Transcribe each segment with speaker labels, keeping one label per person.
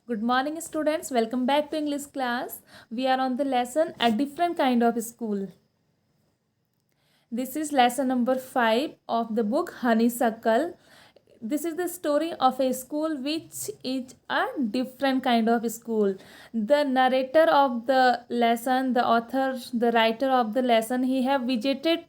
Speaker 1: Good morning, students. Welcome back to English class. We are on the lesson A Different Kind of School. This is lesson number 5 of the book Honeysuckle. This is the story of a school which is a different kind of school. The narrator of the lesson, the author, the writer of the lesson, he have visited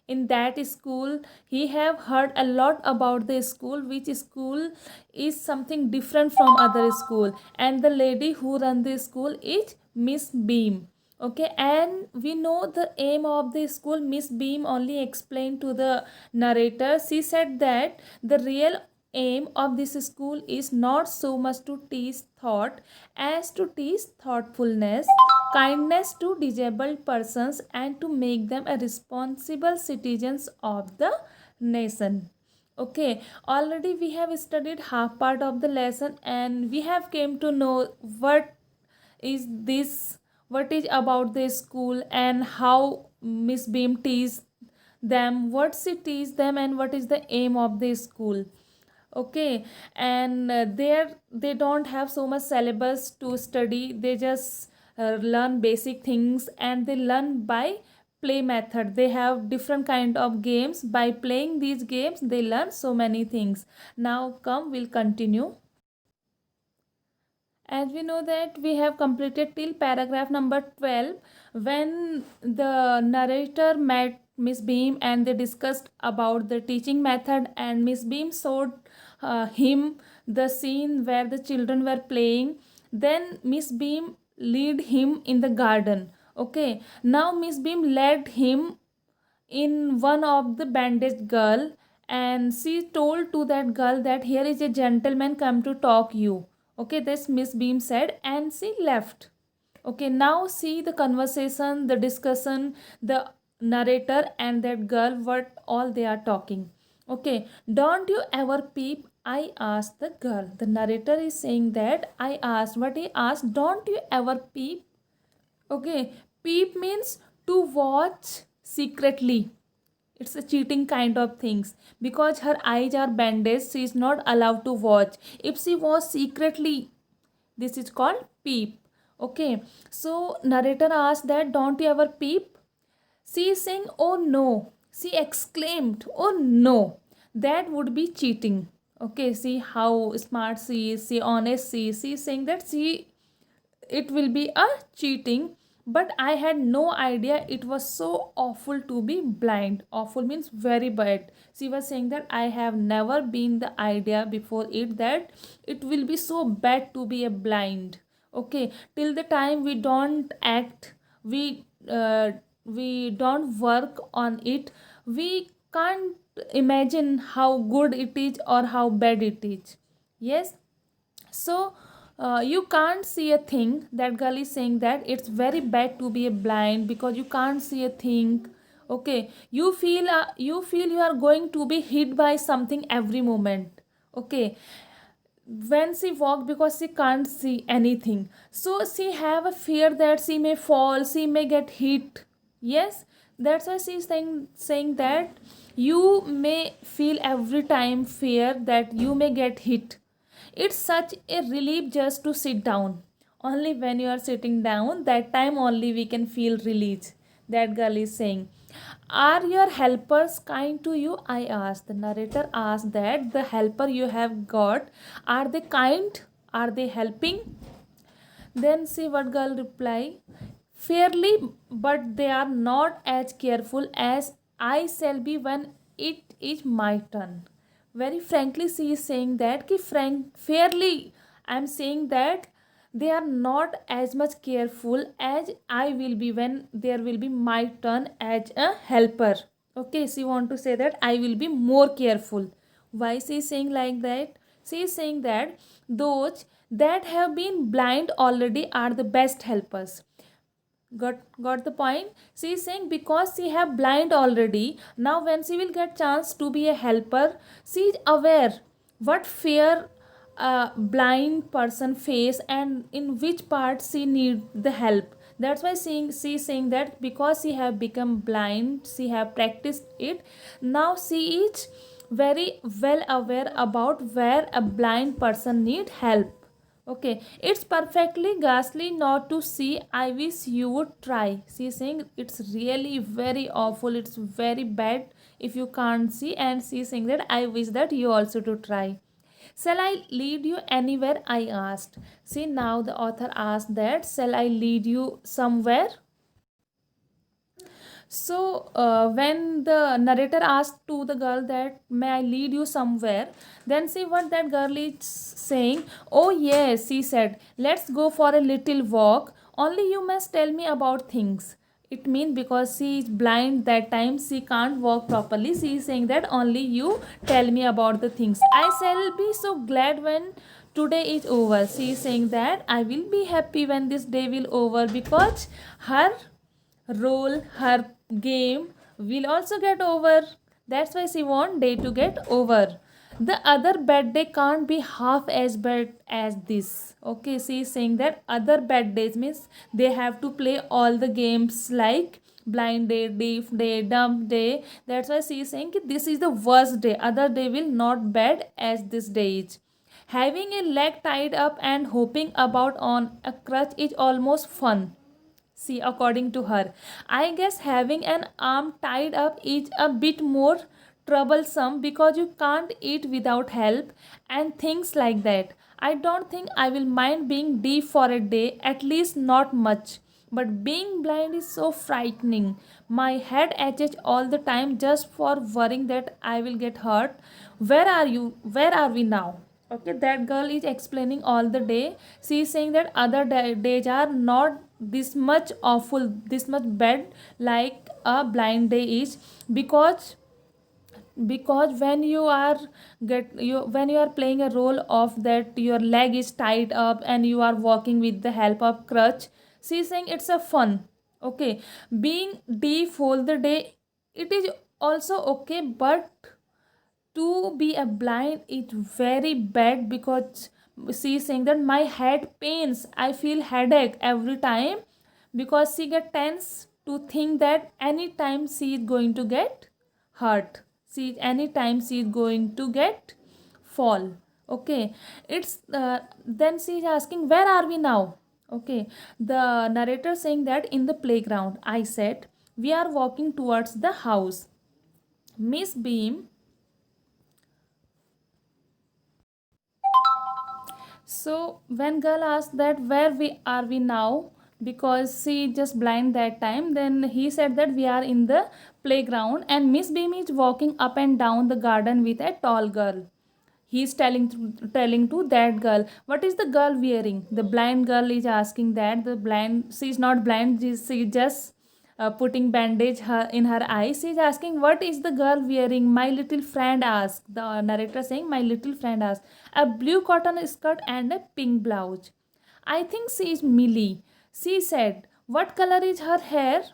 Speaker 1: in that school. He have heard a lot about the school, which school is something different from other school, and the lady who run the school is Miss Beam. Okay, and we know the aim of the school. Miss Beam only explained to the narrator. She said that the real aim of this school is not so much to teach thought as to teach thoughtfulness, kindness to disabled persons, and to make them a responsible citizens of the nation. Okay, already we have studied half part of the lesson, and we have came to know is this what is about the school and how Miss Beam teaches them, what she teaches them, and what is the aim of the school. Okay, and there they don't have so much syllabus to study. They just learn basic things, and they learn by play method. They have different kind of games. By playing these games they learn so many things. Now come, we'll continue. As we know that we have completed till paragraph number 12, when the narrator met Miss Beam and they discussed about the teaching method, and Miss Beam showed him the scene where the children were playing. Then Miss Beam lead him in the garden. Okay, now Miss Beam led him in one of the bandaged girl, and she told to that girl that here is a gentleman come to talk you. Okay, this Miss Beam said, and she left. Okay, now see the conversation, the discussion, the narrator and that girl, what all they are talking. Okay, don't you ever peep? I asked the girl. The narrator is saying that I asked, what he asked, don't you ever peep? Okay, peep means to watch secretly. It's a cheating kind of things, because her eyes are bandaged. She is not allowed to watch. If she was secretly, this is called peep. Okay, so narrator asked that don't you ever peep? She is saying, oh no. She exclaimed, oh no, that would be cheating. Okay, see how smart she is, she honest she is saying that she it will be a cheating, but I had no idea it was so awful to be blind. Awful means very bad. She was saying that I have never been the idea before it that it will be so bad to be a blind. Okay, till the time we don't act, we don't work on it, we can't imagine how good it is or how bad it is. Yes, so you can't see a thing. That girl is saying that it's very bad to be a blind because you can't see a thing. Okay, you feel you are going to be hit by something every moment. Okay, when she walked, because she can't see anything, so she have a fear that she may fall, she may get hit. Yes, that's why she's saying that you may feel every time fear that you may get hit. It's such a relief just to sit down. Only when you are sitting down, that time only we can feel release. That girl is saying, are your helpers kind to you? I asked. The narrator asked that the helper you have got, are they kind? Are they helping? Then see what girl reply. Fairly, but they are not as careful as I shall be when it is my turn. Very frankly, she is saying that fairly, I am saying that they are not as much careful as I will be when there will be my turn as a helper. Okay, she want to say that I will be more careful. Why she is saying like that? She is saying that those that have been blind already are the best helpers. Got the point? She is saying because she have blind already, now when she will get chance to be a helper, she is aware what fear a blind person face and in which part she need the help. That's why she is saying that because she have become blind, she have practiced it, now she is very well aware about where a blind person need help. Okay, it's perfectly ghastly not to see. I wish you would try. She's saying it's really very awful. It's very bad if you can't see. And she's saying that I wish that you also to try. Shall I lead you anywhere? I asked. See, now the author asked that, shall I lead you somewhere? So, when the narrator asked to the girl that, may I lead you somewhere? Then see what that girl is saying. Oh, yes, she said, let's go for a little walk. Only you must tell me about things. It means because she is blind that time, she can't walk properly. She is saying that only you tell me about the things. I shall be so glad when today is over. She is saying that I will be happy when this day will over, because her role, her game will also get over. That's why she want day to get over. The other bad day can't be half as bad as this. Okay, she is saying that other bad days means they have to play all the games like blind day, deaf day, dumb day. That's why she is saying that this is the worst day. Other day will not bad as this day is. Having a leg tied up and hopping about on a crutch is almost fun. See, according to her, I guess having an arm tied up is a bit more troublesome because you can't eat without help and things like that. I don't think I will mind being deaf for a day, at least not much. But being blind is so frightening. My head aches all the time just for worrying that I will get hurt. Where are you? Where are we now? Okay, that girl is explaining all the day. She is saying that other days are not this much awful, this much bad like a blind day is, because when you are when you are playing a role of that your leg is tied up and you are walking with the help of crutch, she is saying it's a fun. Okay, being deaf whole the day, it is also okay, but to be a blind is very bad, because she is saying that my head pains, I feel headache every time, because she get tense to think that anytime she is going to get hurt, she anytime she is going to get fall. Okay, it's then she is asking where are we now. Okay, the narrator saying that in the playground. I said we are walking towards the house. Miss Beam. So when girl asked that where we are we now, because she just blind that time, then he said that we are in the playground and Miss Beam is walking up and down the garden with a tall girl. He's telling to that girl, what is the girl wearing? The blind girl is asking that. The blind, she's not blind, she just putting bandage in her eyes. She's asking, what is the girl wearing? My little friend asked. The narrator saying, my little friend asked. A blue cotton skirt and a pink blouse. I think she is Millie. She said, what color is her hair?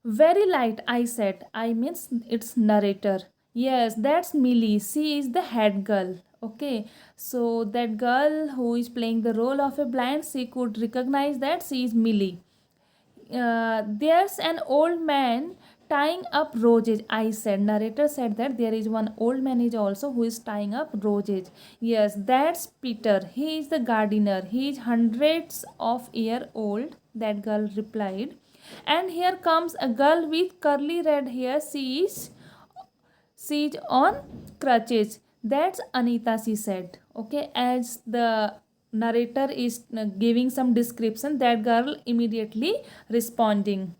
Speaker 1: Very light, I said. I means it's narrator. Yes, that's Millie. She is the head girl. Okay, so that girl who is playing the role of a blind, she could recognize that she is Millie. There's an old man tying up roses, I said. Narrator said that there is one old man is also who is tying up roses. Yes, that's Peter. He is the gardener. He is hundreds of year old, that girl replied. And here comes a girl with curly red hair. She's on crutches. That's Anita, she said. Okay, as the narrator is giving some description, that girl immediately responding.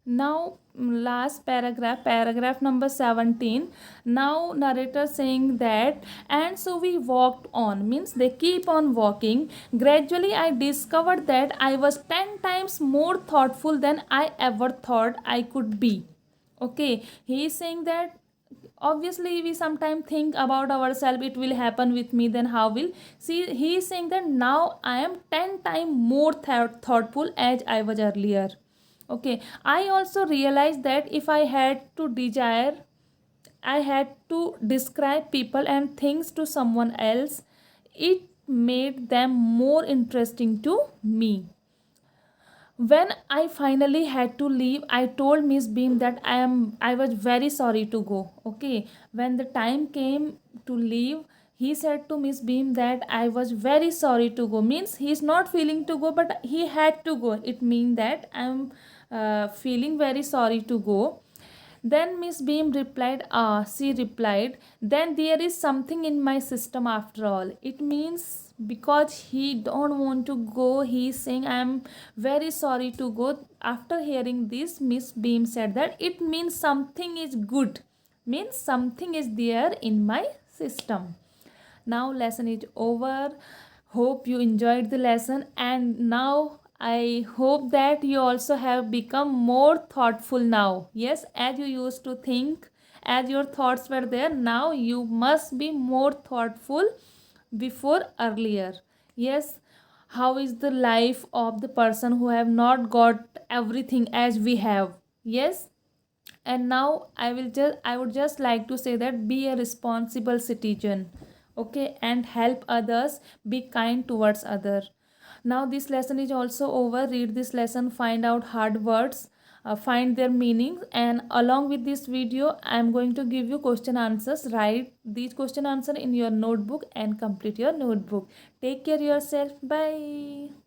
Speaker 1: Now last paragraph number 17. Now narrator saying that, and so we walked on, means they keep on walking. Gradually I discovered that I was 10 times more thoughtful than I ever thought I could be. Okay, he is saying that obviously we sometimes think about ourselves, it will happen with me, then how will. See, he is saying that now I am 10 times more thoughtful as I was earlier. Okay, I also realized that if I had to desire, I had to describe people and things to someone else, it made them more interesting to me. When I finally had to leave, I told Miss Beam that I was very sorry to go. Okay. When the time came to leave, he said to Miss Beam that I was very sorry to go. Means he's not feeling to go, but he had to go. It means that I'm feeling very sorry to go. Then Miss Beam replied, she replied, then there is something in my system after all. It means because he don't want to go, he is saying, I am very sorry to go. After hearing this, Miss Beam said that it means something is good, means something is there in my system. Now lesson is over. Hope you enjoyed the lesson, and now I hope that you also have become more thoughtful now. Yes, as you used to think, as your thoughts were there, now you must be more thoughtful before earlier. Yes, how is the life of the person who have not got everything as we have? Yes, and now I would just like to say that be a responsible citizen, okay, and help others, be kind towards other. Now this lesson is also over. Read this lesson, find out hard words, find their meanings, and along with this video I am going to give you question answers. Write these question answer in your notebook and complete your notebook. Take care yourself. Bye.